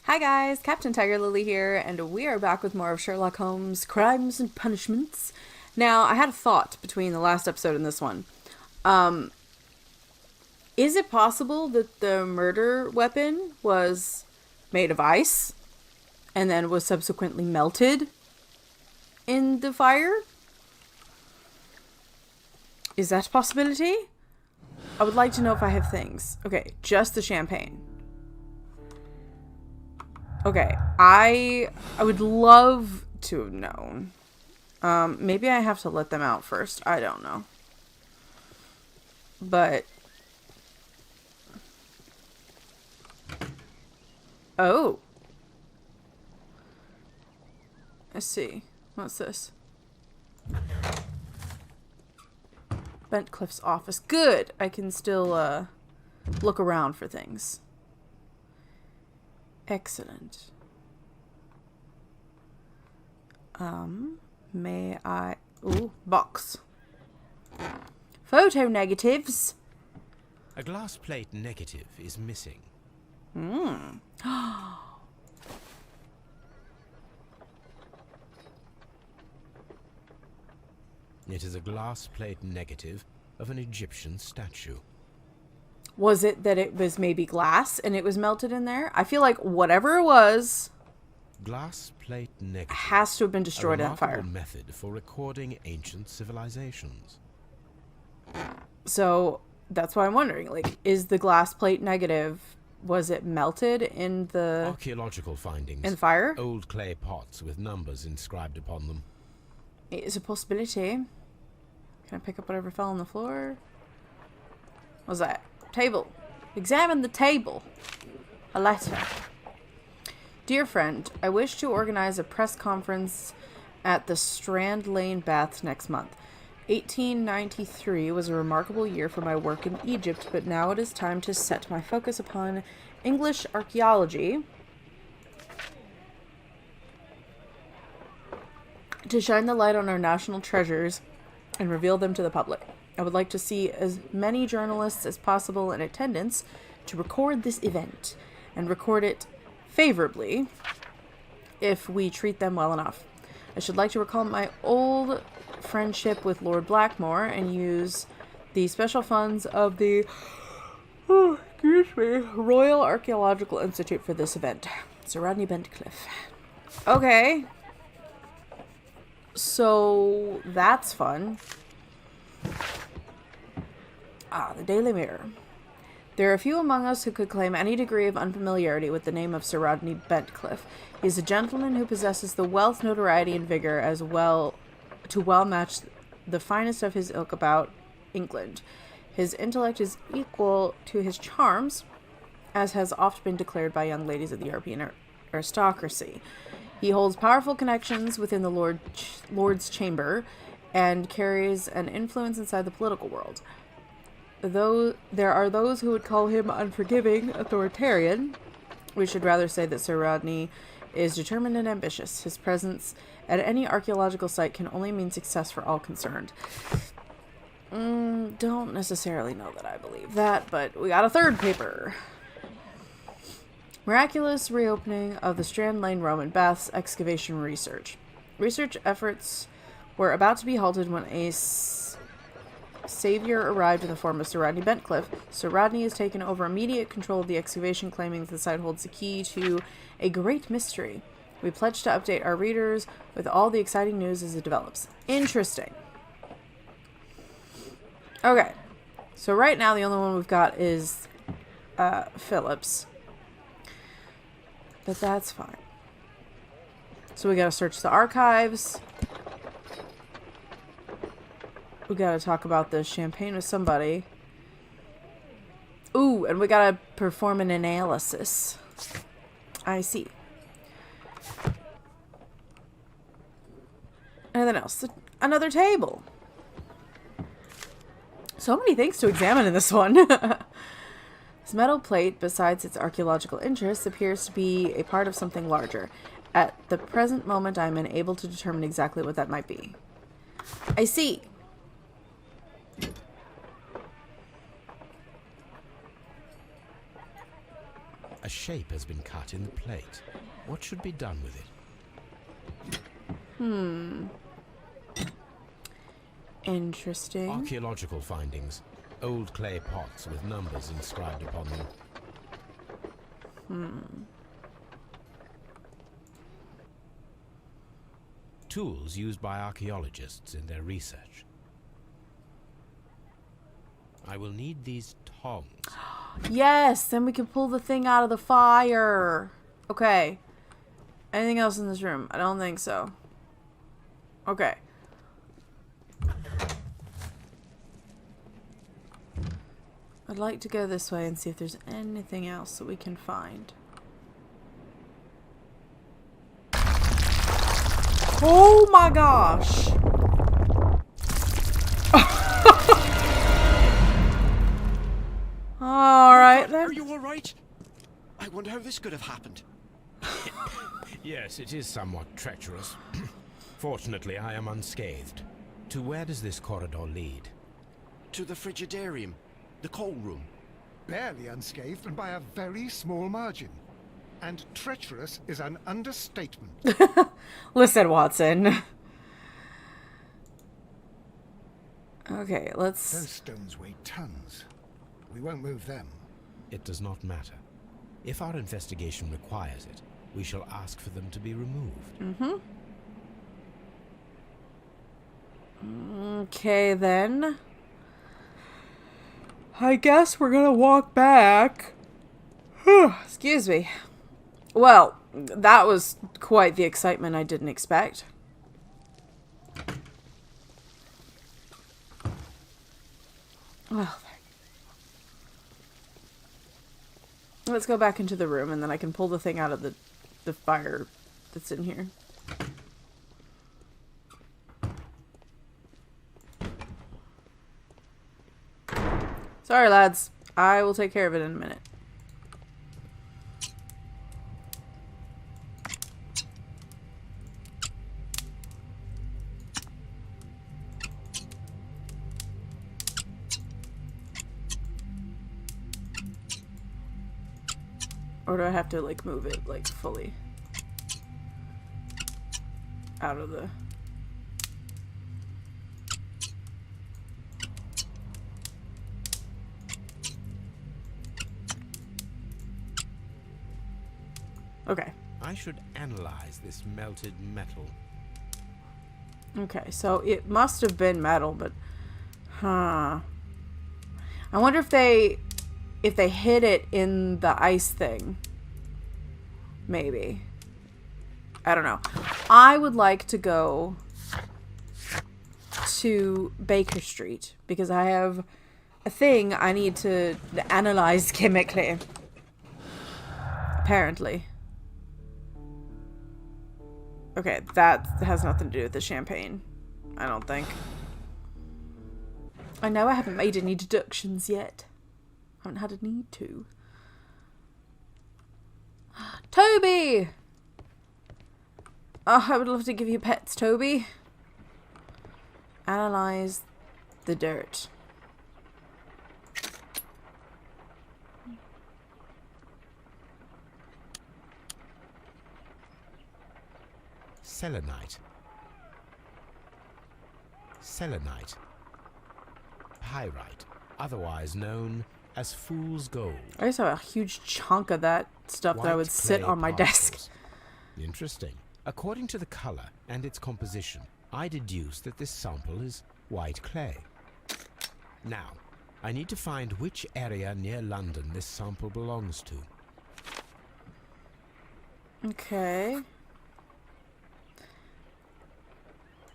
Hi guys, Captain TigerLily here, and we are back with more of Sherlock Holmes' Crimes and Punishments. Now, I had a thought between the last episode and this one. Um, is it possible that the murder weapon was made of ice and then was subsequently melted in the fire? Is that a possibility? I would like to know if I have things. Okay, just the champagne. Okay, I would love to have known. Maybe I have to let them out first. I don't know. But... Oh. Let's see. What's this? Bentcliffe's office. Good! I can still, look around for things. Excellent. May I... Ooh, box. Photo negatives. A glass plate negative is missing. It is a glass plate negative of an Egyptian statue. Was it that it was maybe glass and it was melted in there? I feel like whatever it was... Glass plate negative has to have been destroyed in that fire. A remarkable method for recording ancient civilizations. So that's why I'm wondering, like, is the glass plate negative, was it melted in the... Archaeological findings. In fire? Old clay pots with numbers inscribed upon them. It is a possibility. Can I pick up whatever fell on the floor? What was that? Table. Examine the table. A letter. Dear friend, I wish to organize a press conference at the Strand Lane Baths next month. 1893 was a remarkable year for my work in Egypt, but now it is time to set my focus upon English archaeology to shine the light on our national treasures and reveal them to the public. I would like to see as many journalists as possible in attendance to record this event and record it favorably if we treat them well enough. I should like to recall my old friendship with Lord Blackmore and use the special funds of the Royal Archaeological Institute for this event. Sir Rodney Bentcliffe. Okay. So that's fun. The Daily Mirror. There are few among us who could claim any degree of unfamiliarity with the name of Sir Rodney Bentcliffe. He is a gentleman who possesses the wealth, notoriety, and vigor as well to well match the finest of his ilk about England. His intellect is equal to his charms, as has oft been declared by young ladies of the European aristocracy. He holds powerful connections within the Lord's Chamber and carries an influence inside the political world. Though there are those who would call him unforgiving, authoritarian, we should rather say that Sir Rodney is determined and ambitious. His presence at any archaeological site can only mean success for all concerned. Don't necessarily know that I believe that, but we got a third paper. Miraculous reopening of the Strand Lane Roman Baths excavation research. Research efforts were about to be halted when a savior arrived in the form of Sir Rodney Bentcliffe. Sir Rodney has taken over immediate control of the excavation, claiming that the site holds the key to a great mystery. We pledge to update our readers with all the exciting news as it develops. Interesting. Okay. So right now the only one we've got is Phillips. But that's fine. So we gotta search the archives. We gotta talk about the champagne with somebody. Ooh, and we gotta perform an analysis. I see. Anything else? Another table. So many things to examine in this one. This metal plate, besides its archaeological interest, appears to be a part of something larger. At the present moment, I am unable to determine exactly what that might be. I see. A A shape has been cut in the plate. What should be done with it? Interesting. Archaeological findings. Old clay pots with numbers inscribed upon them. Tools used by archaeologists in their research. I will need these tongs. Yes, then we can pull the thing out of the fire. Okay. Anything else in this room? I don't think so. Okay. I'd like to go this way and see if there's anything else that we can find. Oh my gosh! Alright then. Are you alright? I wonder how this could have happened. Yes, it is somewhat treacherous. Fortunately, I am unscathed. To where does this corridor lead? To the frigidarium, the coal room. Barely unscathed and by a very small margin. And treacherous is an understatement. Listen, Watson. Okay, let's... Those stones weigh tons. We won't move them. It does not matter. If our investigation requires it, we shall ask for them to be removed. Okay, then. I guess we're gonna walk back. Excuse me. Well, that was quite the excitement I didn't expect. Well, let's go back into the room and then I can pull the thing out of the fire that's in here. Sorry, lads. I will take care of it in a minute. Or do I have to, like, move it, like, fully out of the... Okay. I should analyze this melted metal. Okay, so it must have been metal, but... Huh. I wonder if they hid it in the ice thing. Maybe. I don't know. I would like to go to Baker Street because I have a thing I need to analyze chemically. Apparently. Okay, that has nothing to do with the champagne. I don't think. I know I haven't made any deductions yet. I haven't had a need to. Toby! Oh, I would love to give you pets, Toby. Analyze the dirt. Selenite. Selenite. Pyrite, otherwise known as fool's gold. I just have a huge chunk of that stuff that I would sit on my desk. Interesting. According to the color and its composition, I deduce that this sample is white clay. Now, I need to find which area near London this sample belongs to. Okay.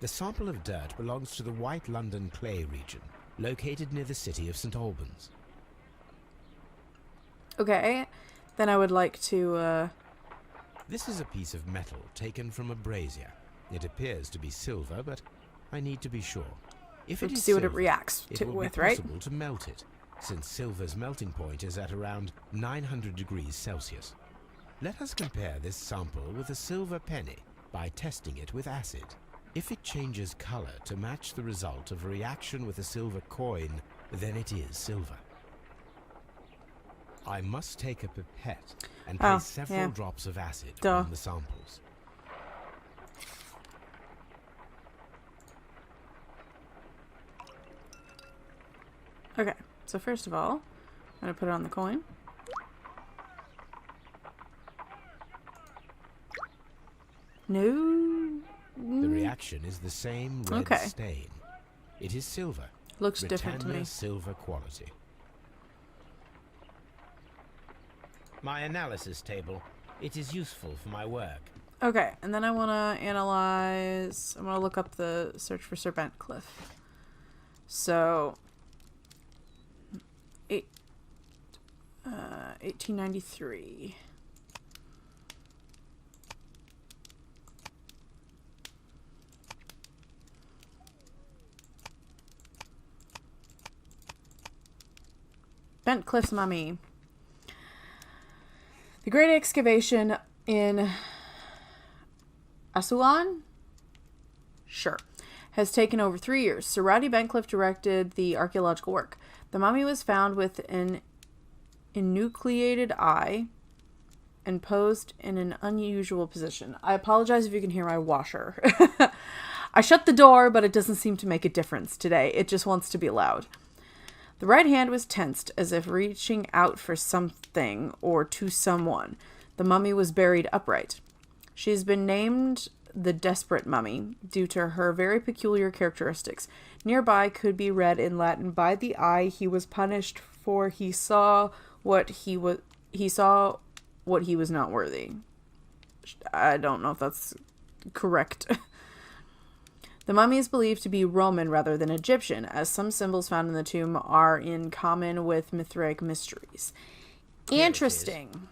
The sample of dirt belongs to the White London clay region, located near the city of St. Albans. Okay. Then I would like to, This is a piece of metal taken from a brazier. It appears to be silver, but I need to be sure. If it to is see what it silver, reacts it to will with, be right? possible to melt it, since silver's melting point is at around 900 degrees Celsius. Let us compare this sample with a silver penny by testing it with acid. If it changes color to match the result of a reaction with a silver coin, then it is silver. I must take a pipette and Oh, place several yeah. drops of acid Duh. on the samples. Okay, so first of all, I'm going to put it on the coin. No. The reaction is the same red Okay. stain. It is silver. Looks different to Britannia me. silver quality. My analysis table. It is useful for my work. Okay, and then I want to analyze... I'm going to look up the search for Sir Bentcliffe. So... 1893. Bentcliffe's mummy. The great excavation in Assuan? Sure. Has taken over 3 years. Sir Rodney Bentcliffe directed the archaeological work. The mummy was found with an enucleated eye and posed in an unusual position. I apologize if you can hear my washer. I shut the door, but it doesn't seem to make a difference today. It just wants to be loud. The right hand was tensed, as if reaching out for something or to someone. The mummy was buried upright. She has been named the Desperate Mummy due to her very peculiar characteristics. Nearby could be read in Latin, "By the eye he was punished, for he saw what he was not worthy." I don't know if that's correct. The mummy is believed to be Roman rather than Egyptian, as some symbols found in the tomb are in common with Mithraic mysteries. Interesting.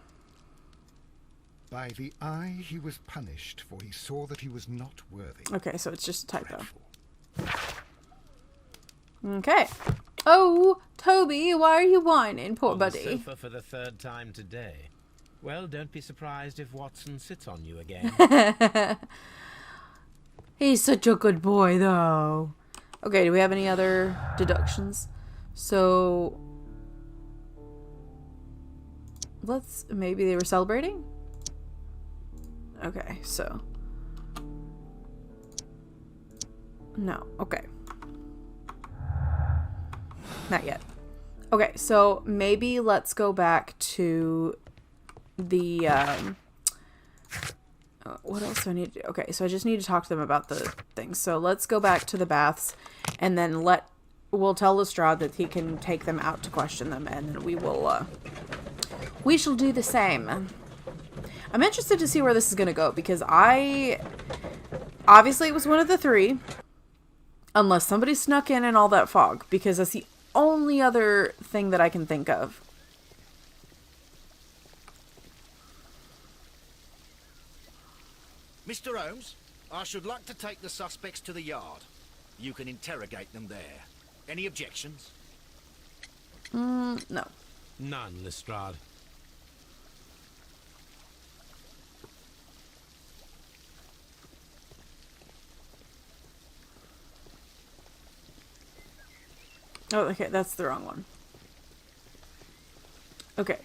By the eye he was punished, for he saw that he was not worthy. Okay, so it's just a typo. Dreadful. Okay. Oh, Toby, why are you whining, poor On the buddy? sofa for the 3rd time today. Well, don't be surprised if Watson sits on you again. He's such a good boy, though. Okay, do we have any other deductions? So, maybe they were celebrating? Okay, so. No, okay. Not yet. Okay, so maybe let's go back to the, what else do I need to do? Okay, so I just need to talk to them about the things. So let's go back to the baths, and then we'll tell Lestrade that he can take them out to question them, and then we shall do the same. I'm interested to see where this is going to go, because obviously it was one of the 3, unless somebody snuck in all that fog, because that's the only other thing that I can think of. Mr. Holmes, I should like to take the suspects to the yard. You can interrogate them there. Any objections? No. None, Lestrade. Oh, okay, that's the wrong one. Okay.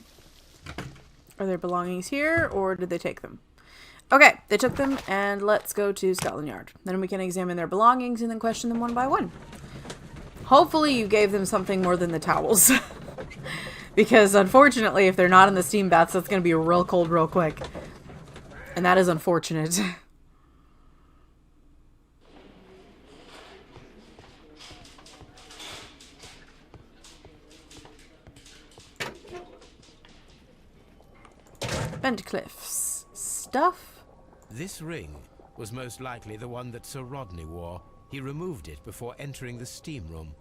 Are their belongings here, or did they take them? Okay, they took them, and let's go to Scotland Yard. Then we can examine their belongings and then question them one by one. Hopefully you gave them something more than the towels. Because, unfortunately, if they're not in the steam baths, that's going to be real cold real quick. And that is unfortunate. Bentcliffe's stuff? This ring was most likely the one that Sir Rodney wore. He removed it before entering the steam room.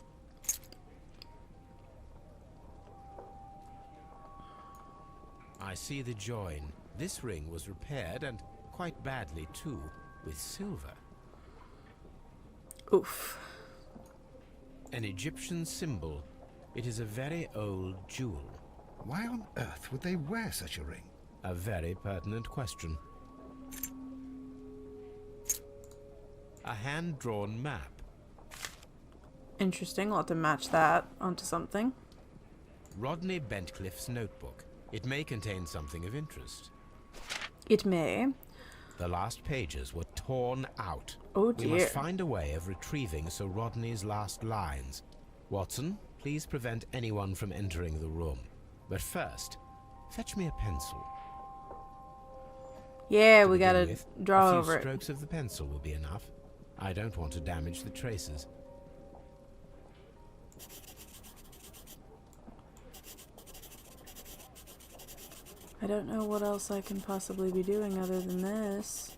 I see the join. This ring was repaired, and quite badly too, with silver. Oof. An Egyptian symbol. It is a very old jewel. Why on earth would they wear such a ring? A very pertinent question. A hand-drawn map. Interesting. We'll have to match that onto something. Rodney Bentcliffe's notebook. It may contain something of interest. It may. The last pages were torn out. Oh We dear. must find a way of retrieving Sir Rodney's last lines. Watson, please prevent anyone from entering the room. But first, fetch me a pencil. Yeah, To we begin gotta with, draw a few over it. strokes of the pencil will be enough. I don't want to damage the traces. I don't know what else I can possibly be doing other than this.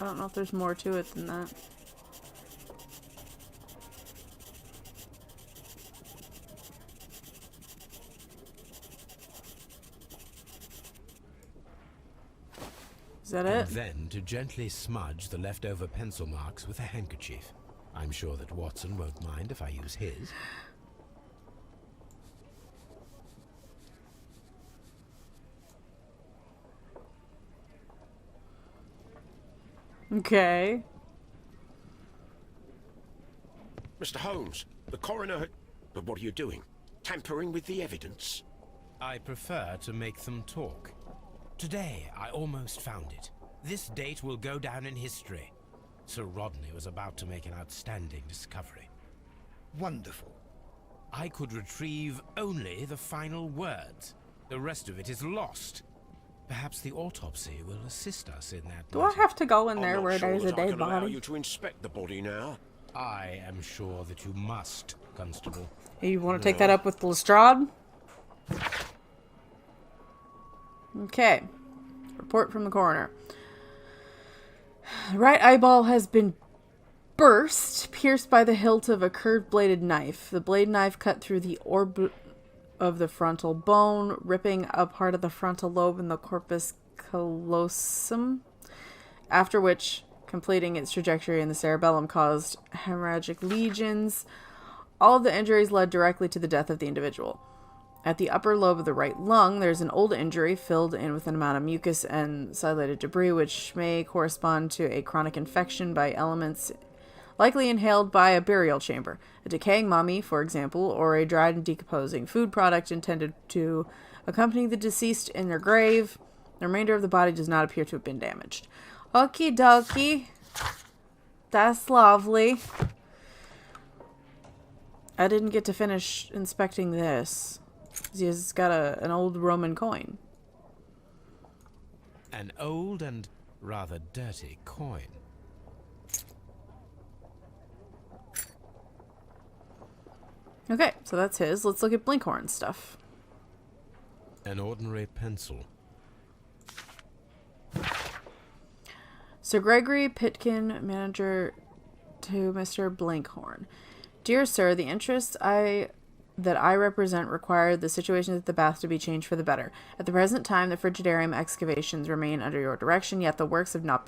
I don't know if there's more to it than that. Is that And it? then to gently smudge the leftover pencil marks with a handkerchief. I'm sure that Watson won't mind if I use his. Okay. Mr. Holmes, the coroner had... But what are you doing? Tampering with the evidence? I prefer to make them talk. Today, I almost found it. This date will go down in history. Sir Rodney was about to make an outstanding discovery. Wonderful. I could retrieve only the final words. The rest of it is lost. Perhaps the autopsy will assist us in that Do I matter. have to go in I'm there not where sure there's a that I dead can allow body? you to inspect the body now. I am sure that you must, Constable. You want to take that up with Lestrade? Okay. Report from the coroner. The right eyeball has been burst, pierced by the hilt of a curved-bladed knife. The blade knife cut through the orb of the frontal bone, ripping a part of the frontal lobe in the corpus callosum, after which, completing its trajectory in the cerebellum, caused hemorrhagic lesions. All of the injuries led directly to the death of the individual. At the upper lobe of the right lung, there's an old injury filled in with an amount of mucus and silated debris, which may correspond to a chronic infection by elements likely inhaled by a burial chamber, a decaying mummy, for example, or a dried and decomposing food product intended to accompany the deceased in their grave. The remainder of the body does not appear to have been damaged. Okie dokie. That's lovely. I didn't get to finish inspecting this. He's got an old Roman coin. An old and rather dirty coin. Okay, so that's his. Let's look at Blinkhorn's stuff. An ordinary pencil. Sir Gregory Pitkin, manager to Mr. Blinkhorn. Dear sir, the interests that I represent require the situation at the bath to be changed for the better. At the present time, the frigidarium excavations remain under your direction, yet the works have not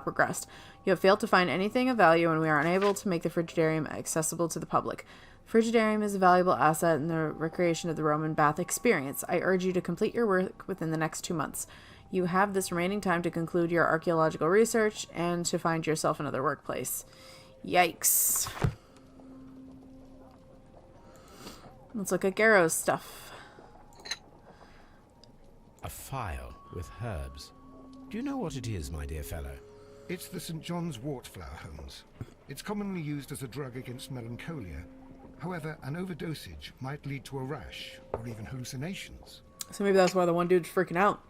progressed. You have failed to find anything of value, and we are unable to make the frigidarium accessible to the public. Frigidarium is a valuable asset in the recreation of the Roman bath experience. I urge you to complete your work within the next 2 months. You have this remaining time to conclude your archaeological research and to find yourself another workplace. Yikes. Let's look at Garrow's stuff. A phial with herbs. Do you know what it is, my dear fellow? It's the St. John's wort flower, Holmes. It's commonly used as a drug against melancholia. However, an overdosage might lead to a rash or even hallucinations. So maybe that's why the one dude's freaking out.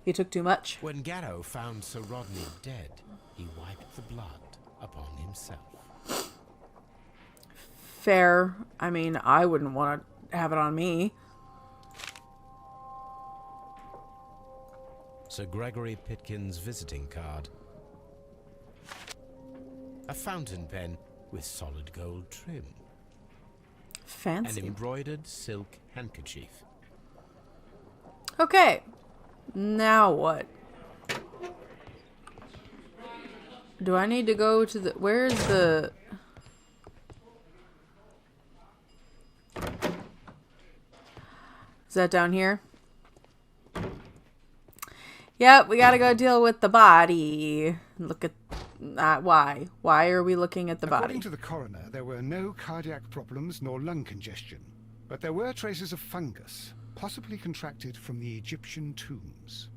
He took too much. When Garrow found Sir Rodney dead, he wiped the blood upon himself. Fair. I mean, I wouldn't want to have it on me. Sir Gregory Pitkin's visiting card. A fountain pen with solid gold trim. An Fancy. embroidered silk handkerchief. Okay. Now what? Do I need to go to the... Where's the... Is that down here? Yep, we gotta go deal with the body. Look at Why? Why are we looking at the body? According to the coroner, there were no cardiac problems nor lung congestion, but there were traces of fungus, possibly contracted from the Egyptian tombs.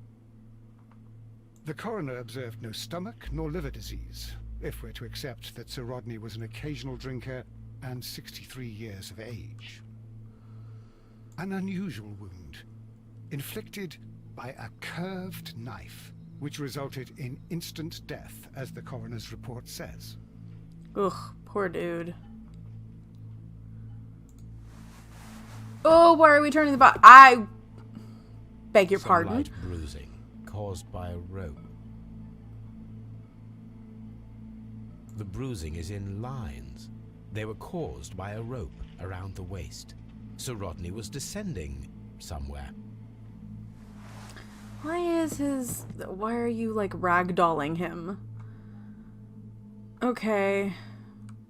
The coroner observed no stomach nor liver disease, if we're to accept that Sir Rodney was an occasional drinker and 63 years of age. An unusual wound, inflicted by a curved knife, which resulted in instant death, as the coroner's report says. Ugh, poor dude. Oh, why are we turning the body? I beg your pardon. Light bruising caused by a rope. The bruising is in lines. They were caused by a rope around the waist. Sir Rodney was descending somewhere. Why are you, like, ragdolling him? Okay.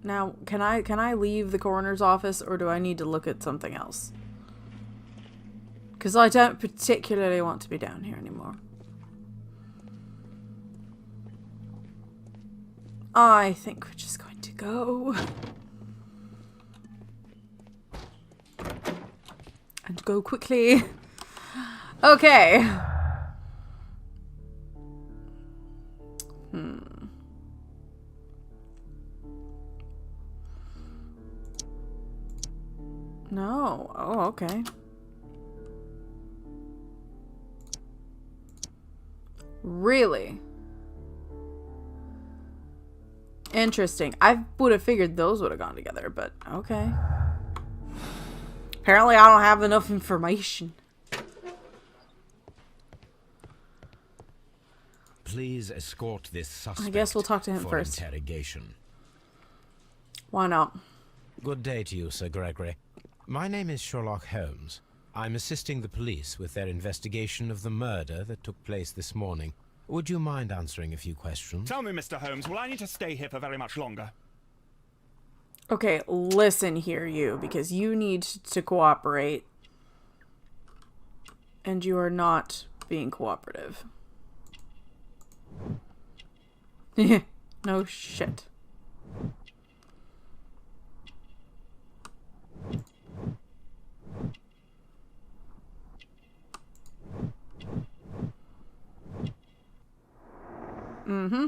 Now, can I leave the coroner's office, or do I need to look at something else? Because I don't particularly want to be down here anymore. I think we're just going to go. And go quickly. Okay. No. Oh, okay. Really? Interesting. I would have figured those would have gone together, but okay. Apparently I don't have enough information. Please escort this suspect. I guess we'll talk to him for first. Interrogation. Why not? Good day to you, Sir Gregory. My name is Sherlock Holmes. I'm assisting the police with their investigation of the murder that took place this morning. Would you mind answering a few questions? Tell me, Mr. Holmes, will I need to stay here for very much longer? Okay, listen here, you, because you need to cooperate. And you are not being cooperative. No shit. Mm-hmm.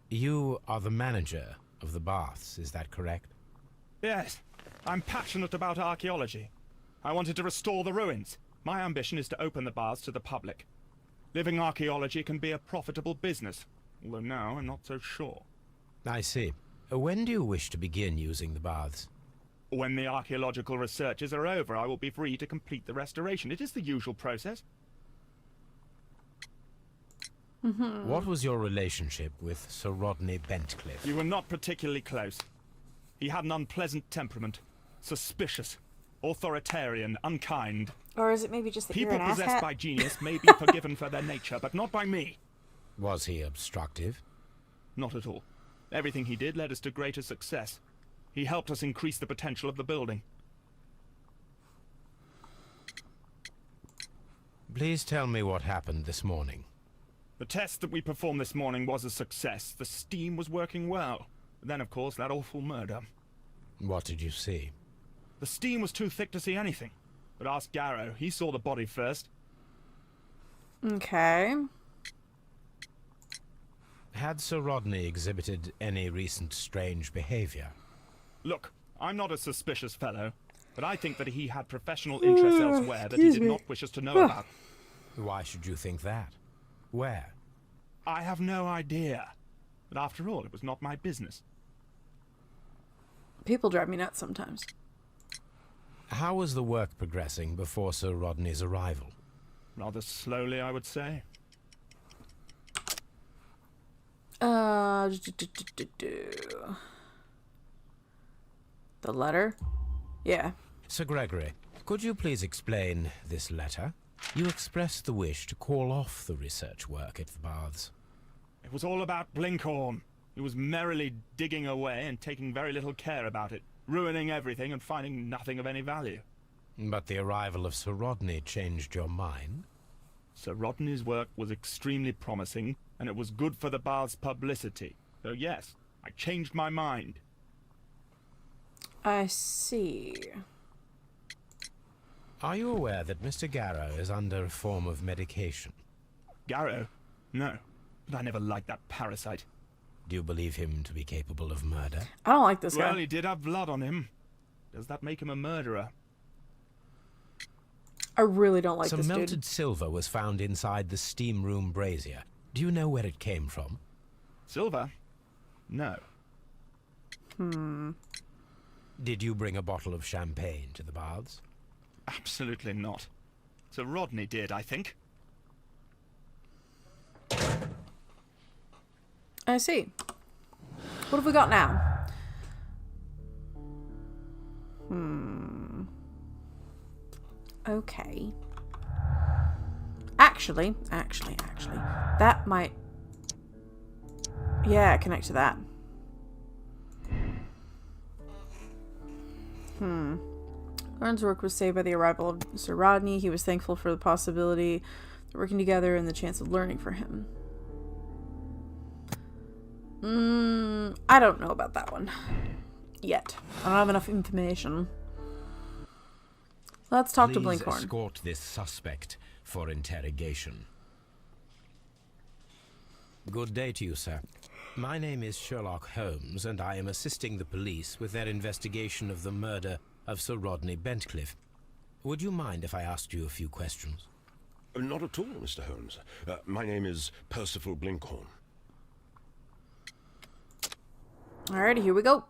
You are the manager of the baths, is that correct? Yes, I'm passionate about archaeology. I wanted to restore the ruins. My ambition is to open the baths to the public. Living archaeology can be a profitable business, although now I'm not so sure. I see. When do you wish to begin using the baths? When the archaeological researches are over, I will be free to complete the restoration. It is the usual process. What was your relationship with Sir Rodney Bentcliffe? You were not particularly close. He had an unpleasant temperament. Suspicious, authoritarian, unkind. Or is it maybe just that you're People an possessed asshat? by genius may be forgiven for their nature, but not by me. Was he obstructive? Not at all. Everything he did led us to greater success. He helped us increase the potential of the building. Please tell me what happened this morning. The test that we performed this morning was a success. The steam was working well. Then, of course, that awful murder. What did you see? The steam was too thick to see anything. But ask Garrow. He saw the body first. Okay. Had Sir Rodney exhibited any recent strange behavior? Look, I'm not a suspicious fellow, but I think that he had professional interests elsewhere that he did not wish us to know about. Why should you think that? Where? I have no idea. But after all, it was not my business. People drive me nuts sometimes. How was the work progressing before Sir Rodney's arrival? Rather slowly, I would say. The letter? Yeah. Sir Gregory, could you please explain this letter? You expressed the wish to call off the research work at the baths. It was all about Blinkhorn. He was merrily digging away and taking very little care about it, ruining everything and finding nothing of any value. But the arrival of Sir Rodney changed your mind? Sir Rodney's work was extremely promising, and it was good for the bath's publicity. So yes, I changed my mind. I see. Are you aware that Mr. Garrow is under a form of medication? Garrow? No, but I never liked that parasite. Do you believe him to be capable of murder? I don't like this guy. Well, he did have blood on him. Does that make him a murderer? I really don't like Some this melted dude. silver was found inside the steam room brazier. Do you know where it came from? Silver? No. Did you bring a bottle of champagne to the baths? Absolutely not. Sir Rodney did, I think. I see. What have we got now? Okay. Actually, that might... Yeah, connect to that. Lauren's work was saved by the arrival of Sir Rodney. He was thankful for the possibility of working together and the chance of learning for him. I don't know about that one. Yet. I don't have enough information. Let's talk to Please Blinkhorn. escort this suspect for interrogation. Good day to you, sir. My name is Sherlock Holmes, and I am assisting the police with their investigation of the murder of Sir Rodney Bentcliffe. Would you mind if I asked you a few questions? Not at all, Mr. Holmes. My name is Percival Blinkhorn. Alrighty, here we go.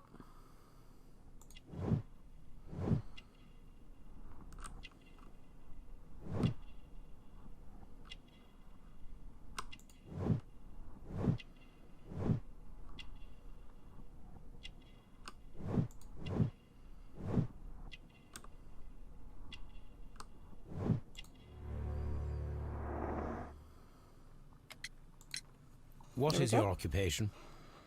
What is your occupation?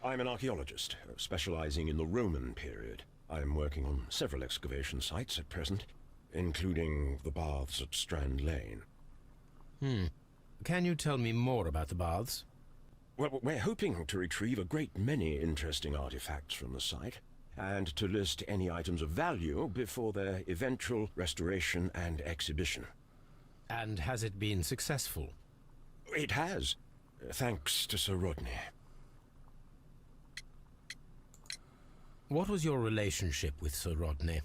I'm an archaeologist, specializing in the Roman period. I'm working on several excavation sites at present, including the baths at Strand Lane. Can you tell me more about the baths? Well, we're hoping to retrieve a great many interesting artifacts from the site, and to list any items of value before their eventual restoration and exhibition. And has it been successful? It has, thanks to Sir Rodney. What was your relationship with Sir Rodney?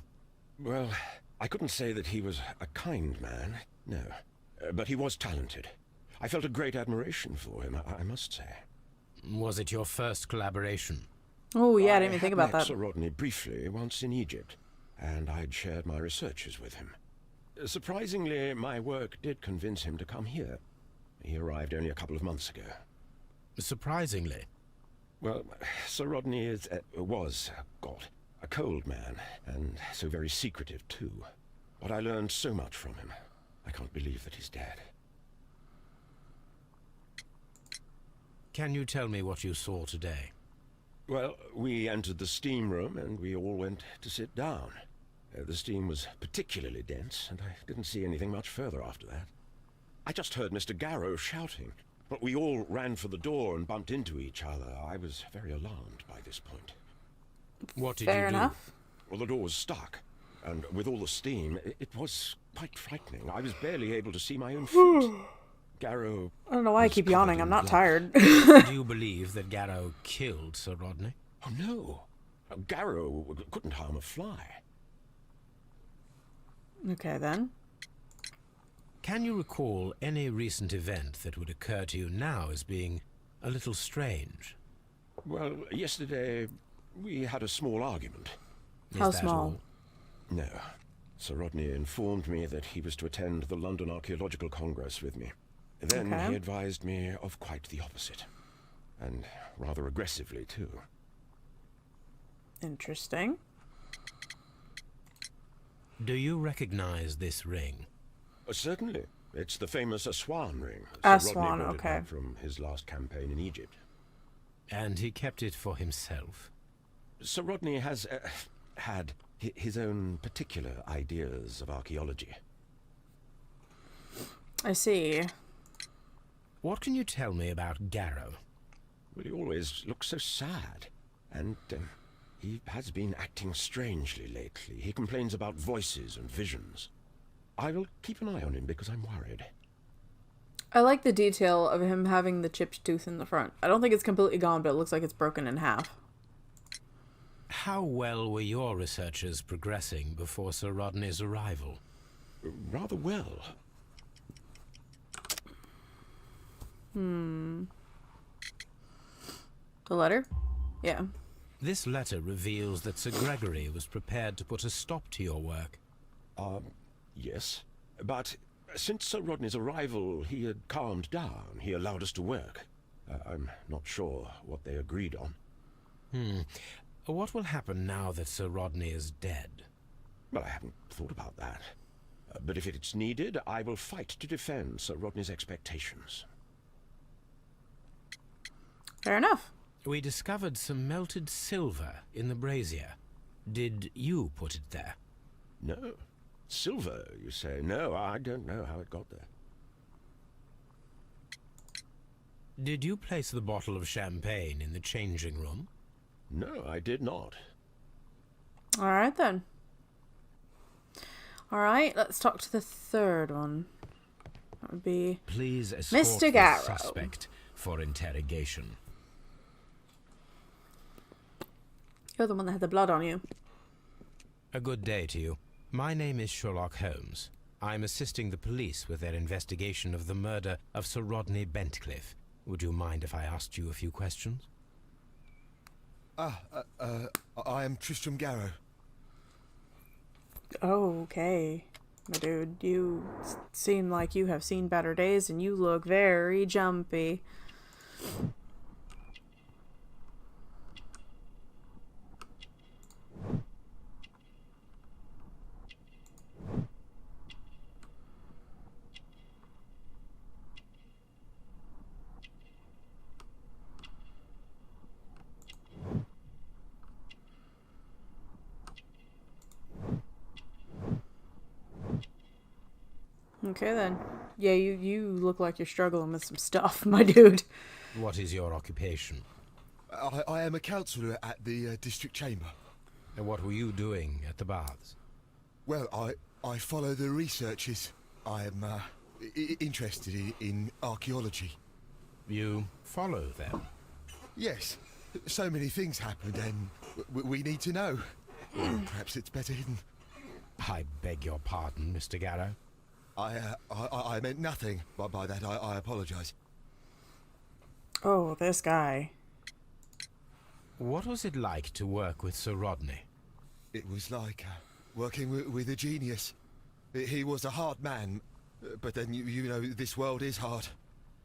Well, I couldn't say that he was a kind man, no. But he was talented. I felt a great admiration for him, I must say. Was it your first collaboration? Oh, yeah, I didn't even had think about met that. Sir Rodney briefly once in Egypt, and I'd shared my researches with him. Surprisingly, my work did convince him to come here. He arrived only a couple of months ago. Surprisingly. Well, Sir Rodney was, a cold man, and so very secretive too. But I learned so much from him. I can't believe that he's dead. Can you tell me what you saw today? Well, we entered the steam room and we all went to sit down. The steam was particularly dense, and I didn't see anything much further after that. I just heard Mr. Garrow shouting, but we all ran for the door and bumped into each other. I was very alarmed by this point. What did Fair you do? enough. Well, the door was stuck, and with all the steam, it was quite frightening. I was barely able to see my own feet. Garrow... I don't know why I was keep covered yawning. in I'm not blood. tired. Do you believe that Garrow killed Sir Rodney? Oh, no. Garrow couldn't harm a fly. Okay, then. Can you recall any recent event that would occur to you now as being a little strange? Well, yesterday we had a small argument. Is How that small? all? No. Sir Rodney informed me that he was to attend the London Archaeological Congress with me. Then Okay. he advised me of quite the opposite. And rather aggressively, too. Interesting. Do you recognize this ring? Certainly. It's the famous Aswan ring. Aswan, Rodney brought it okay. back from his last campaign in Egypt. And he kept it for himself? Sir Rodney has had his own particular ideas of archaeology. I see. What can you tell me about Garrow? Well, he always looks so sad. And he has been acting strangely lately. He complains about voices and visions. I will keep an eye on him because I'm worried. I like the detail of him having the chipped tooth in the front. I don't think it's completely gone, but it looks like it's broken in half. How well were your researchers progressing before Sir Rodney's arrival? Rather well. The letter? Yeah. This letter reveals that Sir Gregory was prepared to put a stop to your work. Yes. But since Sir Rodney's arrival, he had calmed down. He allowed us to work. I'm not sure what they agreed on. What will happen now that Sir Rodney is dead? Well, I haven't thought about that. But if it's needed, I will fight to defend Sir Rodney's expectations. Fair enough. We discovered some melted silver in the brazier. Did you put it there? No. Silver, you say? No, I don't know how it got there. Did you place the bottle of champagne in the changing room? No, I did not. All right, then. All right, let's talk to the third one. That would be Please escort Mr. the Garrow. suspect for interrogation. You're the one that had the blood on you. A good day to you. My name is Sherlock Holmes. I'm assisting the police with their investigation of the murder of Sir Rodney Bentcliffe. Would you mind if I asked you a few questions? I am Tristram Garrow. Oh, okay. My dude, you seem like you have seen better days and you look very jumpy. Okay then. Yeah, you look like you're struggling with some stuff, my dude. What is your occupation? I am a counsellor at the district chamber. And what were you doing at the baths? Well, I follow the researches. I am interested in archaeology. You follow them? Yes, so many things happened and we need to know. Perhaps it's better hidden. I beg your pardon, Mr. Garrow. I meant nothing by that. I apologise. Oh, this guy. What was it like to work with Sir Rodney? It was like working with a genius. He was a hard man, but then you know this world is hard.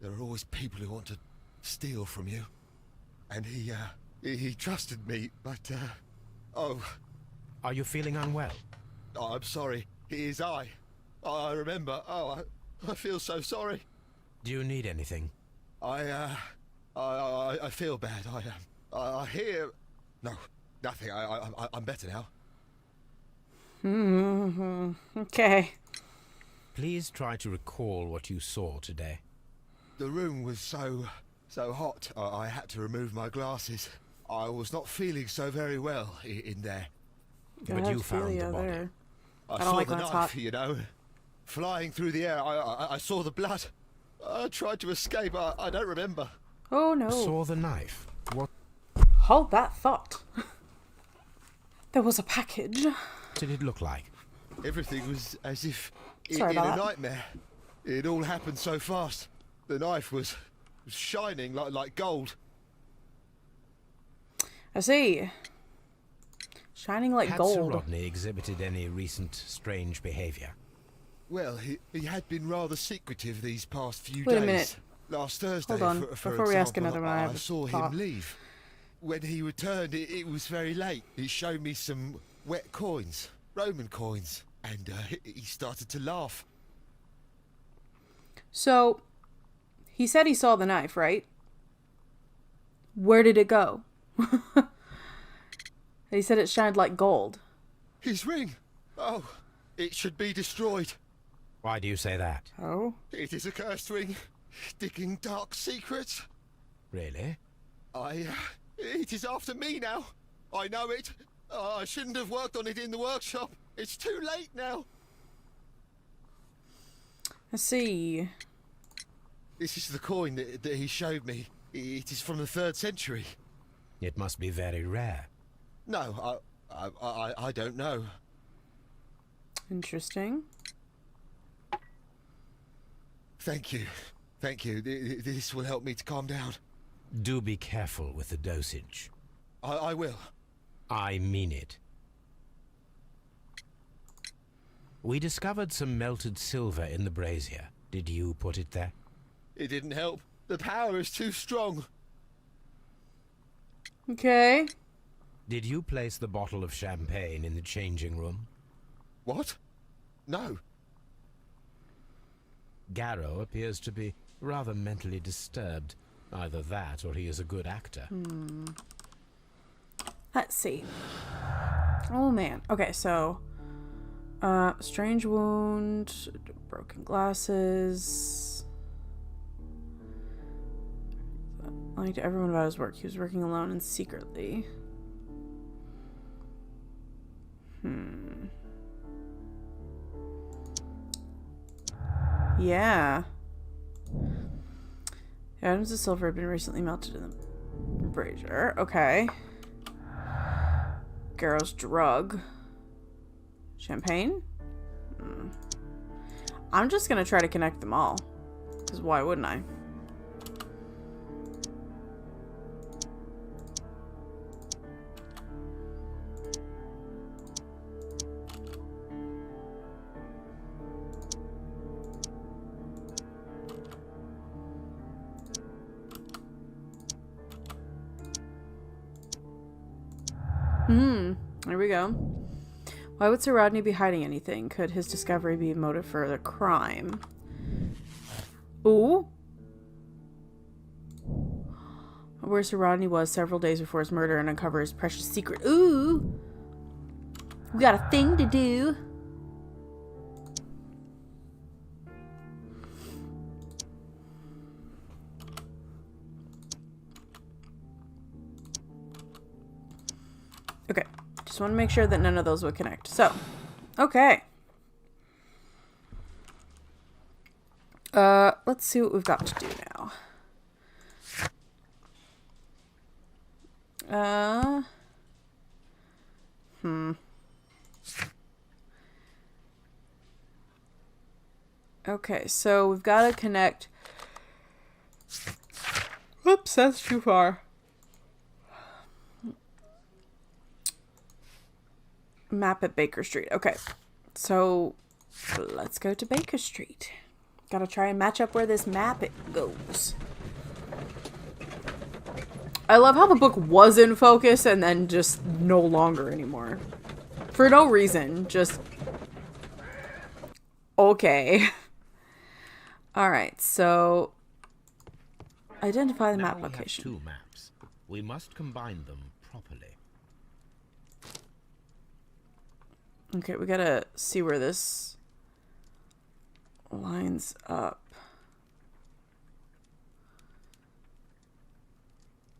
There are always people who want to steal from you. And he trusted me, but oh. Are you feeling unwell? Oh, I'm sorry. It is I remember. Oh, I feel so sorry. Do you need anything? I feel bad. I hear. No, nothing. I'm better now. Okay. Please try to recall what you saw today. The room was so hot. I had to remove my glasses. I was not feeling so very well in there. But you found the body. I saw the knife, you know, flying through the air. I saw the blood. I tried to escape. I don't remember. Oh no. Saw the knife? What Hold that thought. There was a package. did it look like? Everything was as if in Sorry a about that. nightmare. It all happened so fast. The knife was shining like gold. I see. Shining like Had Sir gold. Rodney exhibited any recent strange behaviour? Well, he had been rather secretive these past few Wait days. a minute. Last Thursday, Hold on. for Before we ask example, another one, I have I a saw thought. him leave. When he returned, it was very late. He showed me some wet coins, Roman coins, and he started to laugh. So, he said he saw the knife, right? Where did it go? He said it shined like gold. His ring! Oh, it should be destroyed. Why do you say that? Oh? It is a cursed ring. digging dark secrets. Really? It is after me now. I know it. I shouldn't have worked on it in the workshop. It's too late now. I see. This is the coin that he showed me. It is from the 3rd century. It must be very rare. No, I don't know. Interesting. Thank you. Thank you. This will help me to calm down. Do be careful with the dosage. I will. I mean it. We discovered some melted silver in the brazier. Did you put it there? It didn't help. The power is too strong. Okay. Did you place the bottle of champagne in the changing room? What? No. Garrow appears to be rather mentally disturbed. Either that, or he is a good actor. Let's see. Oh man. Okay, so strange wound, broken glasses. Lying to everyone about his work. He was working alone and secretly. Yeah. The items of silver have been recently melted in the brazier. Okay. Garrow's drug. Champagne? I'm just gonna try to connect them all. Because why wouldn't I? There we go. Why would Sir Rodney be hiding anything? Could his discovery be a motive for the crime? Ooh. Where Sir Rodney was several days before his murder and uncover his precious secret. Ooh. We got a thing to do. Okay. Just want to make sure that none of those would connect. So, okay. Let's see what we've got to do now. Okay, so we've got to connect. Oops, that's too far. Map at Baker Street. Okay, so let's go to Baker Street. Gotta try and match up where this map goes. I love how the book was in focus and then just no longer anymore. For no reason, just... Okay. Alright, so... Identify the Now map we have location. 2 maps. We must combine them properly. Okay, we gotta see where this lines up.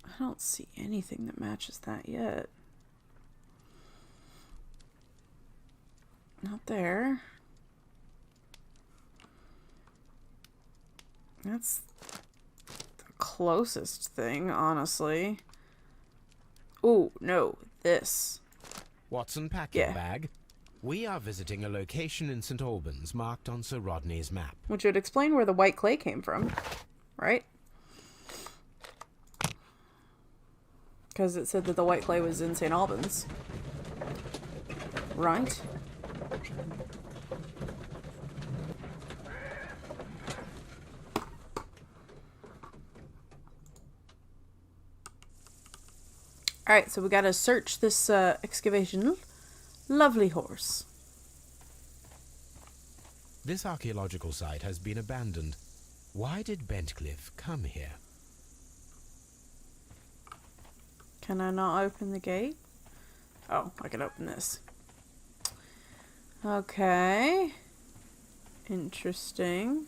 I don't see anything that matches that yet. Not there. That's the closest thing, honestly. Oh, no, this. Watson, pack your Yeah. bag. We are visiting a location in St. Albans marked on Sir Rodney's map. Which would explain where the white clay came from, right? Because it said that the white clay was in St. Albans. Right? Alright, so we gotta search this excavation. Lovely horse. This archaeological site has been abandoned. Why did Bentcliffe come here? Can I not open the gate? Oh, I can open this. Okay. Interesting.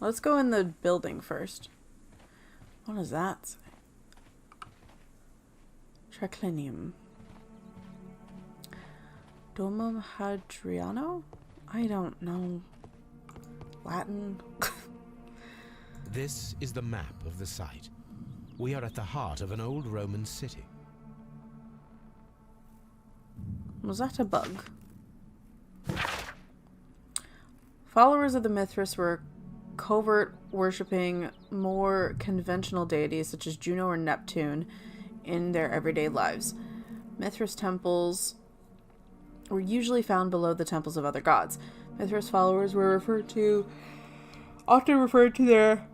Let's go in the building first. What does that say? Triclinium. Domum Hadriano? I don't know. Latin? This is the map of the site. We are at the heart of an old Roman city. Was that a bug? Followers of the Mithras were covert worshipping more conventional deities such as Juno or Neptune in their everyday lives. Mithras temples were usually found below the temples of other gods. Mithras followers were often referred to their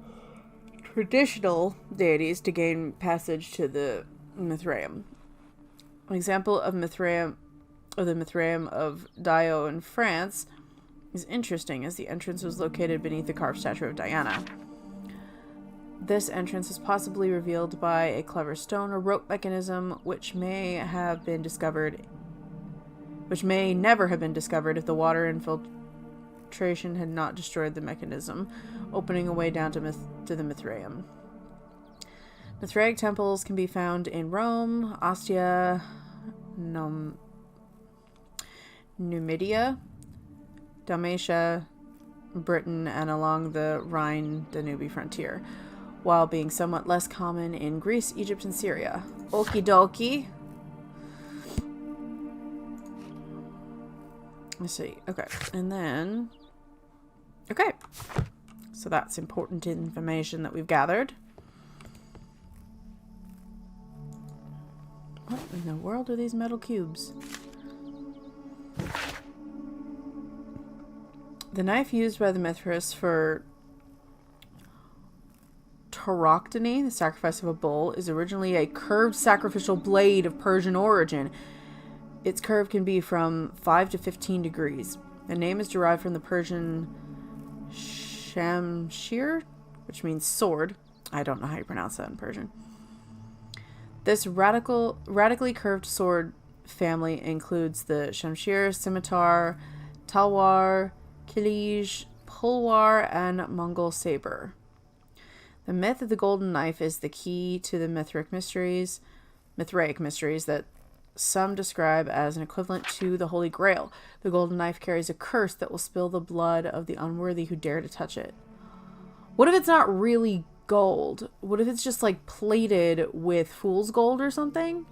traditional deities to gain passage to the Mithraeum. An example of the Mithraeum of Dio in France is interesting, as the entrance was located beneath the carved statue of Diana. This entrance is possibly revealed by a clever stone or rope mechanism, which may never have been discovered if the water infiltration had not destroyed the mechanism, opening a way down to the Mithraeum. Mithraic temples can be found in Rome, Ostia, Numidia, Dalmatia, Britain, and along the Rhine-Danube frontier, while being somewhat less common in Greece, Egypt, and Syria. Okie dokie. Let's see. Okay. And then... Okay. So that's important information that we've gathered. What in the world are these metal cubes? The knife used by the Mithras for tauroctony, the sacrifice of a bull, is originally a curved sacrificial blade of Persian origin. Its curve can be from 5 to 15 degrees. The name is derived from the Persian shamshir, which means sword. I don't know how you pronounce that in Persian. This radically curved sword family includes the shamshir, scimitar, talwar, kilij, pulwar, and Mongol saber. The myth of the golden knife is the key to the Mithraic mysteries that some describe as an equivalent to the Holy Grail. The golden knife carries a curse that will spill the blood of the unworthy who dare to touch it. What if it's not really gold? What if it's just like plated with fool's gold or something?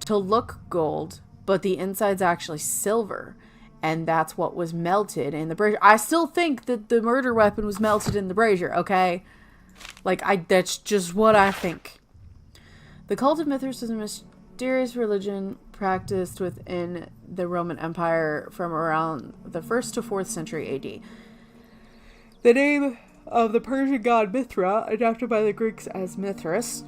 To look gold, but the inside's actually silver. And that's what was melted in the brazier. I still think that the murder weapon was melted in the brazier, okay? That's just what I think. The cult of Mithras is a mysterious religion practiced within the Roman Empire from around the 1st to 4th century AD. The name of the Persian god Mithra, adopted by the Greeks as Mithras,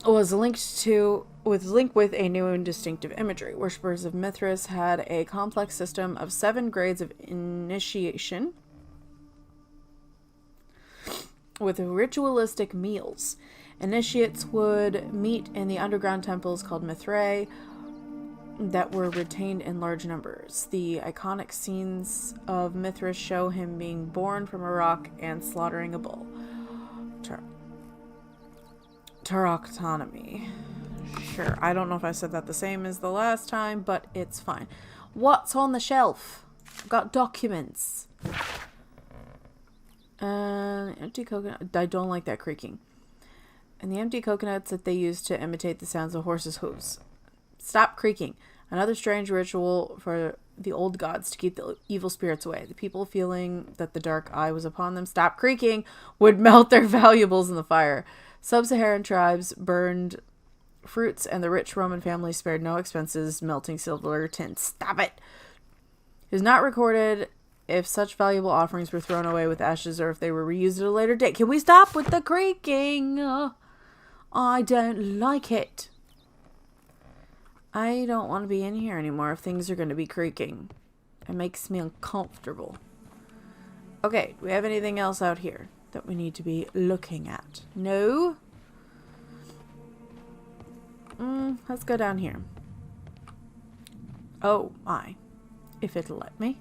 was linked with a new and distinctive imagery. Worshippers of Mithras had a complex system of 7 grades of initiation with ritualistic meals. Initiates would meet in the underground temples called Mithrae that were retained in large numbers. The iconic scenes of Mithras show him being born from a rock and slaughtering a bull. Tauroctomy. Sure, I don't know if I said that the same as the last time, but it's fine. What's on the shelf? I've got documents. Empty coconut. I don't like that creaking. And the empty coconuts that they use to imitate the sounds of horses' hooves. Stop creaking. Another strange ritual for the old gods to keep the evil spirits away. The people, feeling that the dark eye was upon them, stop creaking, would melt their valuables in the fire. Sub-Saharan tribes burned fruits, and the rich Roman families spared no expenses melting silver tins. Stop it! It is not recorded if such valuable offerings were thrown away with ashes or if they were reused at a later date. Can we stop with the creaking? I don't like it. I don't want to be in here anymore if things are going to be creaking. It makes me uncomfortable. Okay, do we have anything else out here that we need to be looking at? No? Let's go down here. Oh my. If it'll let me.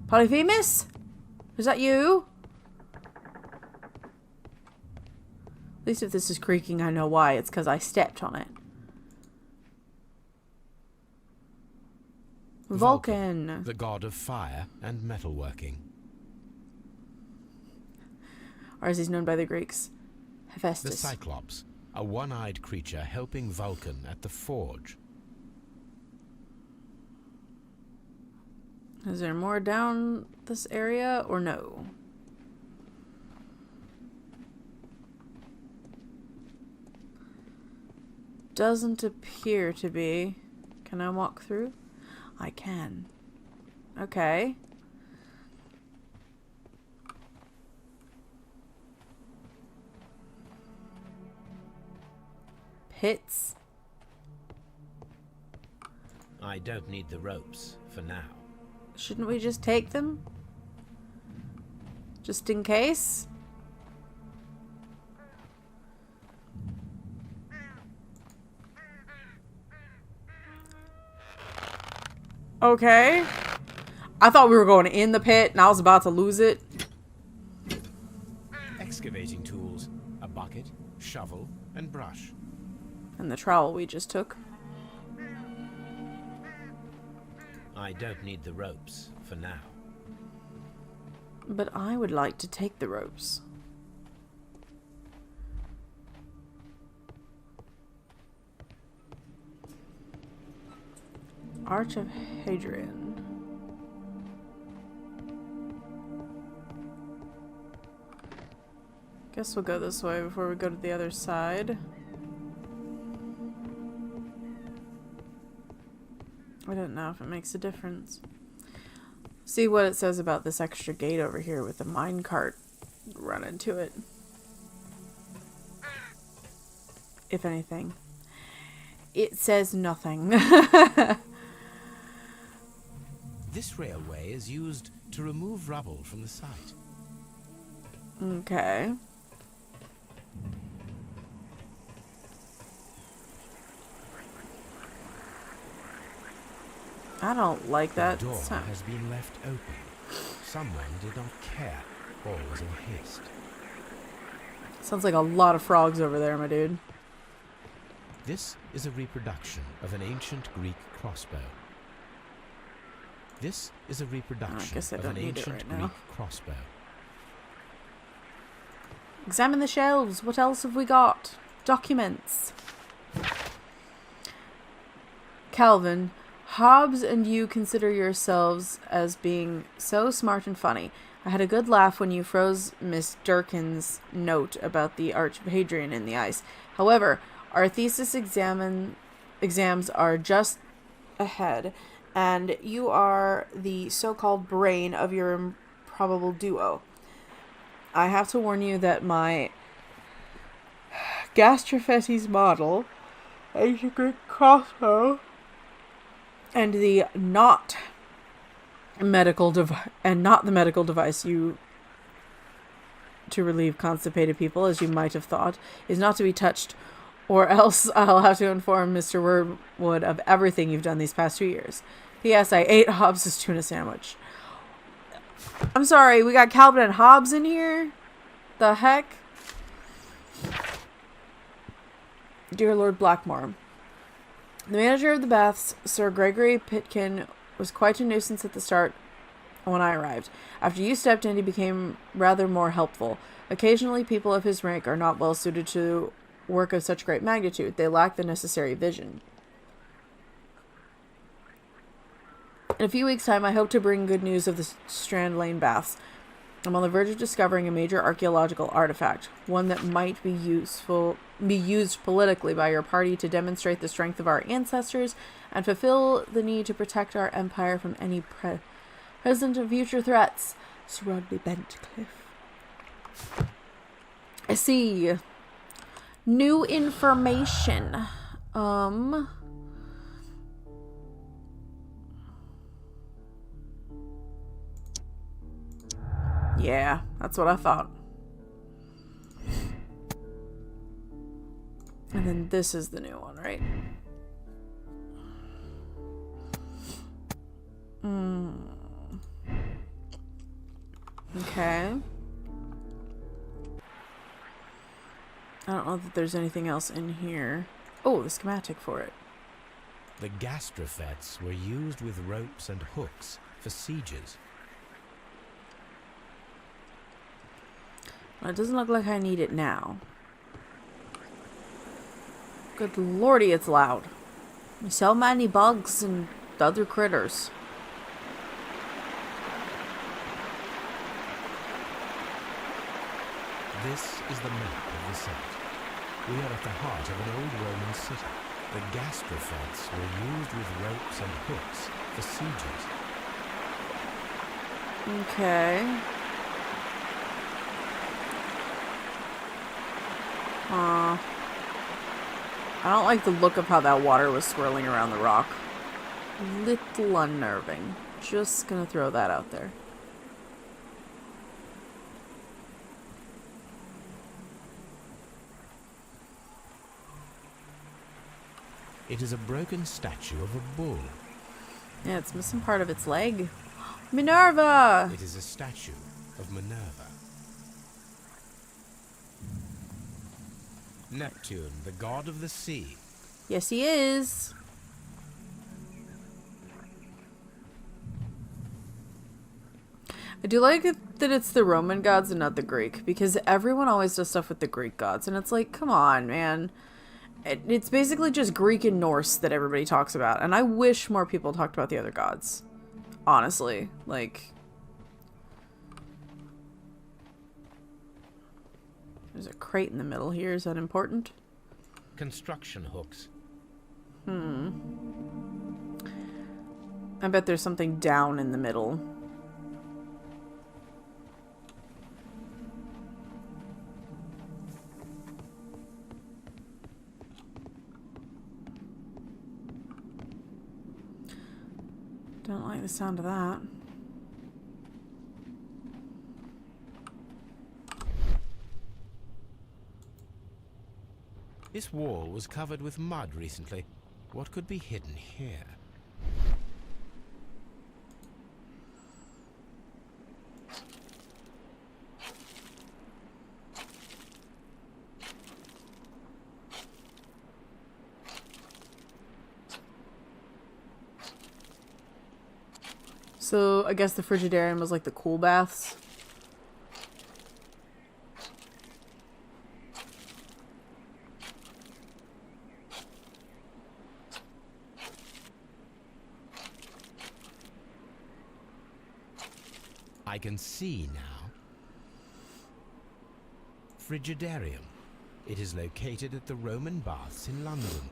Polyphemus? Is that you? At least if this is creaking, I know why. It's because I stepped on it. Vulcan. The god of fire and metalworking. Or as he's known by the Greeks, The Hephaestus. Cyclops, a one-eyed creature helping Vulcan at the forge. Is there more down this area or no? Doesn't appear to be. Can I walk through? I can. Okay. Pits. I don't need the ropes for now. Shouldn't we just take them? Just in case? Okay. I thought we were going in the pit and I was about to lose it. Excavating tools, a bucket, shovel, and brush. And the trowel we just took. I don't need the ropes for now. But I would like to take the ropes. Arch of Hadrian. Guess we'll go this way before we go to the other side. I don't know if it makes a difference. See what it says about this extra gate over here with the minecart run into it. If anything. It says nothing. This railway is used to remove rubble from the site. Okay. I don't like that The door sound. has been left open. Someone did not care. All was in haste. Sounds like a lot of frogs over there, my dude. This is a reproduction of an ancient Greek crossbow. This is a reproduction guess I of don't an need it ancient right now. Greek crossbow. Examine the shelves. What else have we got? Documents. Calvin, Hobbes and you consider yourselves as being so smart and funny. I had a good laugh when you froze Miss Durkin's note about the Arch of Hadrian in the ice. However, our thesis exams are just ahead, and you are the so-called brain of your improbable duo. I have to warn you that my Gastrophetes model, ancient Greek crossbow, and the not the medical device you to relieve constipated people, as you might have thought, is not to be touched, or else I'll have to inform Mr. Wordwood of everything you've done these past 2 years. P.S. I ate Hobbes' tuna sandwich. I'm sorry, we got Calvin and Hobbes in here? The heck? Dear Lord Blackmore, the manager of the baths, Sir Gregory Pitkin, was quite a nuisance at the start when I arrived. After you stepped in, he became rather more helpful. Occasionally, people of his rank are not well suited to work of such great magnitude. They lack the necessary vision. In a few weeks' time, I hope to bring good news of the Strand Lane baths. I'm on the verge of discovering a major archaeological artifact, one that might be used politically by your party to demonstrate the strength of our ancestors and fulfill the need to protect our empire from any present and future threats. Sir Rodney Bentcliffe. I see. New information. Yeah, that's what I thought. And then this is the new one, right? Okay. I don't know that there's anything else in here. Oh, the schematic for it. The gastrofets were used with ropes and hooks for sieges. Well, it doesn't look like I need it now. Good lordy, it's loud. So many bugs and other critters. This is the map of the site. We are at the heart of an old Roman city. The gastrofets were used with ropes and hooks for sieges. Okay. I don't like the look of how that water was swirling around the rock. Little unnerving. Just gonna throw that out there. It is a broken statue of a bull. Yeah, it's missing part of its leg. Minerva! It is a statue of Minerva. Neptune, the god of the sea. Yes, he is. I do like it that it's the Roman gods and not the Greek, because everyone always does stuff with the Greek gods, and it's like, come on, man. It's basically just Greek and Norse that everybody talks about, and I wish more people talked about the other gods. Honestly, like... There's a crate in the middle here, is that important? Construction hooks. I bet there's something down in the middle. Don't like the sound of that. This wall was covered with mud recently. What could be hidden here? So, I guess the Frigidarium was like the cool baths. I can see now. Frigidarium. It is located at the Roman baths in London.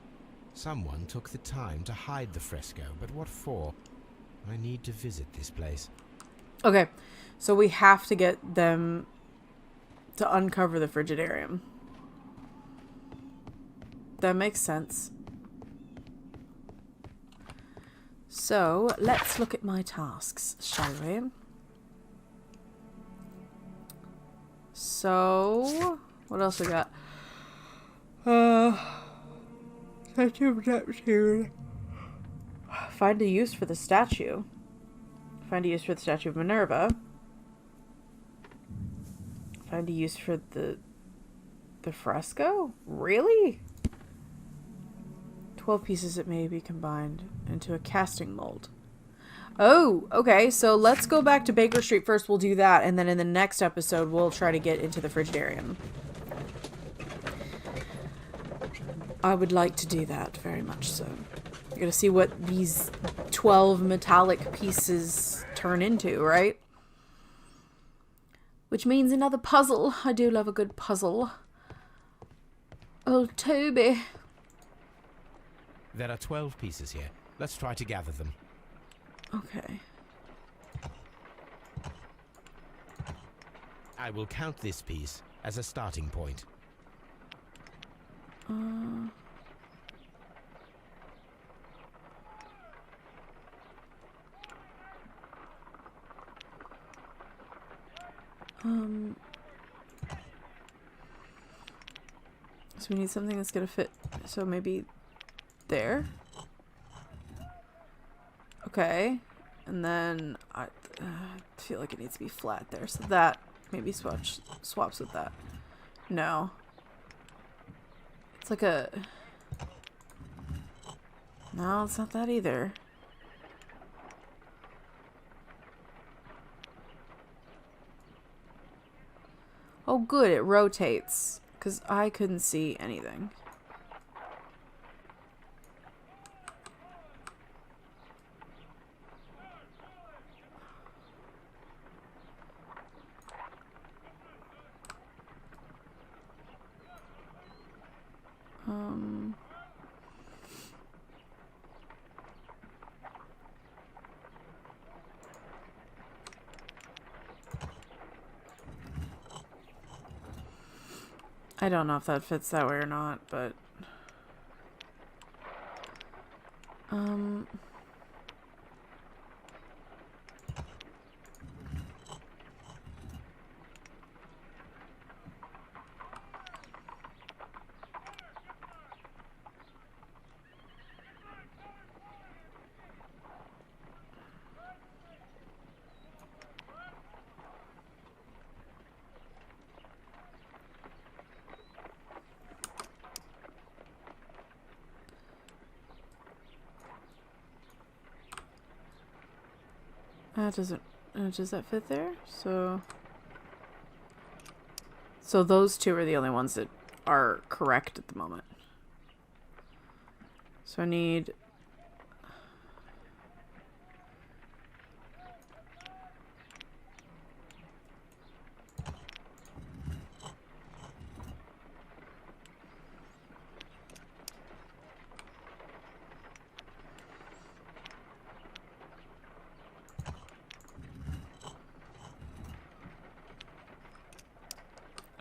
Someone took the time to hide the fresco, but what for? I need to visit this place. Okay, so we have to get them to uncover the Frigidarium. That makes sense. So, let's look at my tasks, shall we? So, what else we got? Statue of Neptune. Find a use for the statue. Find a use for the statue of Minerva. Find a use for the fresco? Really? 12 pieces that may be combined into a casting mold. Oh, okay. So let's go back to Baker Street first. We'll do that. And then in the next episode, we'll try to get into the Frigidarium. I would like to do that very much so. You're gonna see what these 12 metallic pieces turn into, right? Which means another puzzle. I do love a good puzzle. Oh, Toby. There are 12 pieces here. Let's try to gather them. Okay. I will count this piece as a starting point. So we need something that's gonna fit. So maybe there. Okay. And then I feel like it needs to be flat there. So that maybe swaps with that. No. It's like a... No, it's not that either. Oh, good. It rotates. Because I couldn't see anything. I don't know if that fits that way or not, but... That doesn't... does that fit there? So those two are the only ones that are correct at the moment. So I need...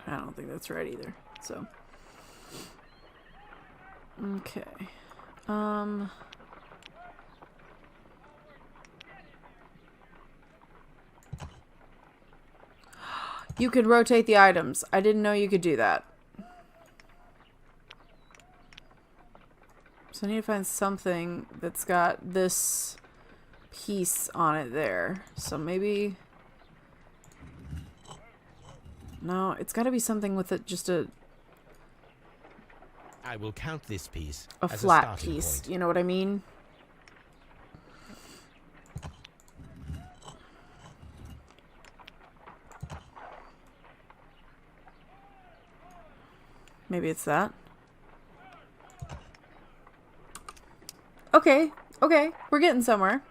I don't think that's right either. So... Okay. You could rotate the items. I didn't know you could do that. So I need to find something that's got this piece on it there. So maybe... No, it's got to be something with it, just a I will count this piece as flat a starting piece. point. You know what I mean? Maybe it's that. Okay, okay, we're getting somewhere.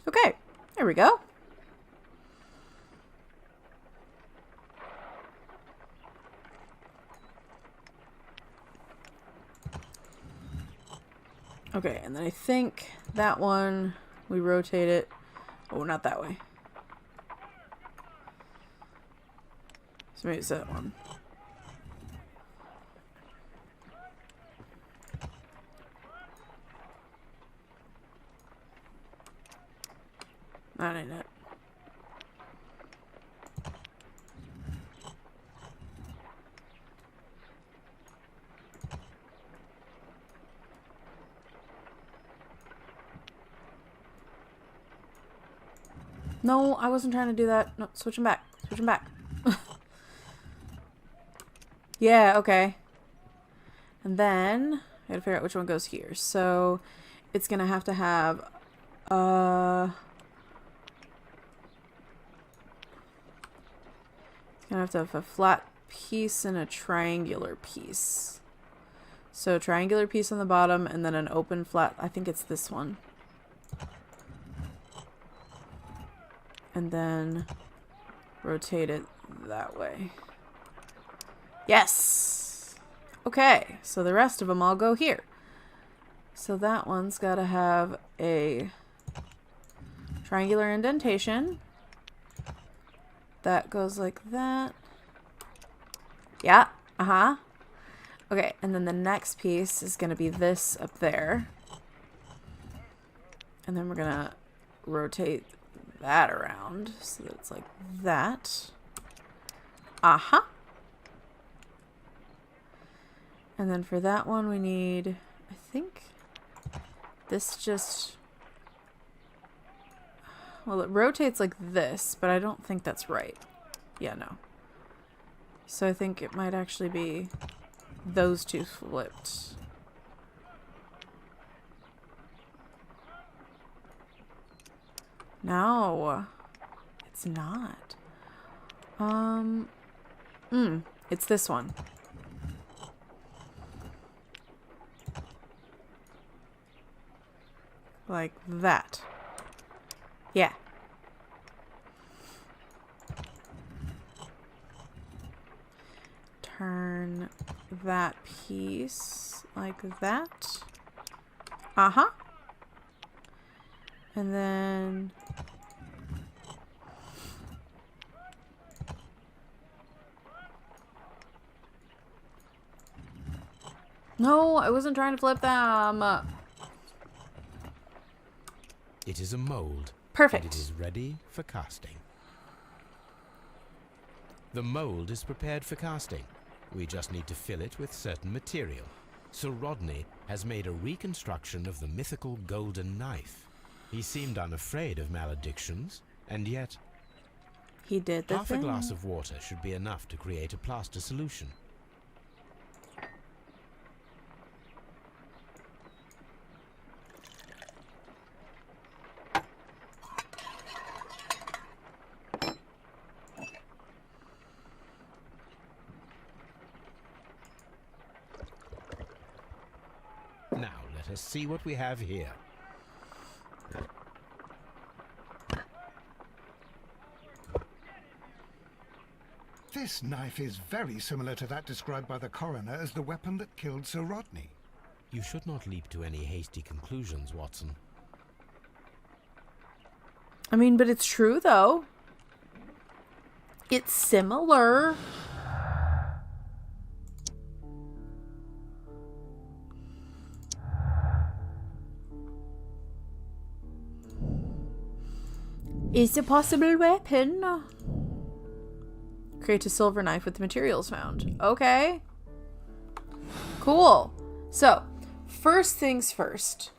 Okay, there we go. Okay, and then I think that one, we rotate it. Oh, not that way. So maybe it's that one. That ain't it. No, I wasn't trying to do that. No, switch them back. Switch them back. Yeah, okay. And then I gotta figure out which one goes here. So it's gonna have it's gonna have to have a flat piece and a triangular piece. So triangular piece on the bottom and then an open flat. I think it's this one. And then rotate it that way. Yes! Okay, so the rest of them all go here. So that one's got to have a triangular indentation. That goes like that. Yeah, uh-huh. Okay, and then the next piece is going to be this up there. And then we're going to rotate that around so that it's like that. Uh-huh. And then for that one we need, I think, this just... Well, it rotates like this, but I don't think that's right. Yeah, no. So I think it might actually be those two flipped. No, it's not. It's this one. Like that. Yeah. Turn that piece like that. Uh-huh. And then... No, I wasn't trying to flip them. It is a mold. Perfect. And it is ready for casting. The mold is prepared for casting. We just need to fill it with certain material. Sir Rodney has made a reconstruction of the mythical golden knife. He seemed unafraid of maledictions, and yet... He did the half thing. a glass of water should be enough to create a plaster solution. Now, let us see what we have here. This knife is very similar to that described by the coroner as the weapon that killed Sir Rodney. You should not leap to any hasty conclusions, Watson. I mean, but it's true, though. It's similar. It's a possible weapon. Create a silver knife with the materials found. Okay. Cool. So, first things first.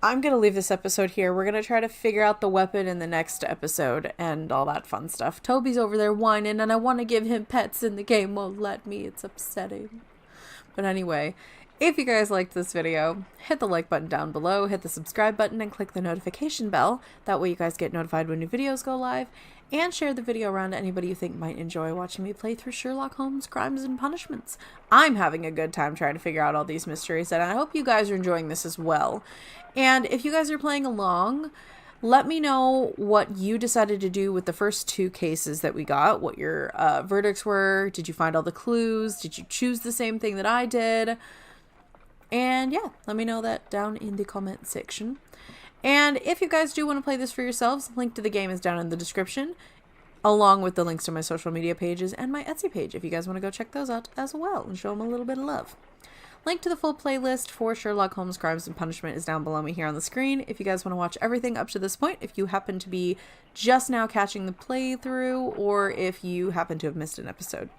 I'm going to leave this episode here. We're going to try to figure out the weapon in the next episode and all that fun stuff. Toby's over there whining and I want to give him pets and the game won't let me. It's upsetting. But anyway, if you guys liked this video, hit the like button down below, hit the subscribe button, and click the notification bell. That way you guys get notified when new videos go live. And share the video around to anybody you think might enjoy watching me play through Sherlock Holmes Crimes and Punishments. I'm having a good time trying to figure out all these mysteries, and I hope you guys are enjoying this as well. And if you guys are playing along, let me know what you decided to do with the first two cases that we got, what your verdicts were. Did you find all the clues? Did you choose the same thing that I did? And yeah, let me know that down in the comment section. And if you guys do want to play this for yourselves, the link to the game is down in the description, along with the links to my social media pages and my Etsy page if you guys want to go check those out as well and show them a little bit of love. Link to the full playlist for Sherlock Holmes Crimes and Punishment is down below me here on the screen. If you guys want to watch everything up to this point, if you happen to be just now catching the playthrough, or if you happen to have missed an episode.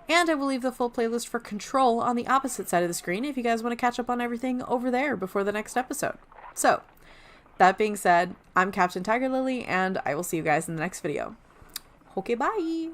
And I will leave the full playlist for Control on the opposite side of the screen if you guys want to catch up on everything over there before the next episode. So, that being said, I'm Captain TigerLily, and I will see you guys in the next video. Okay, bye!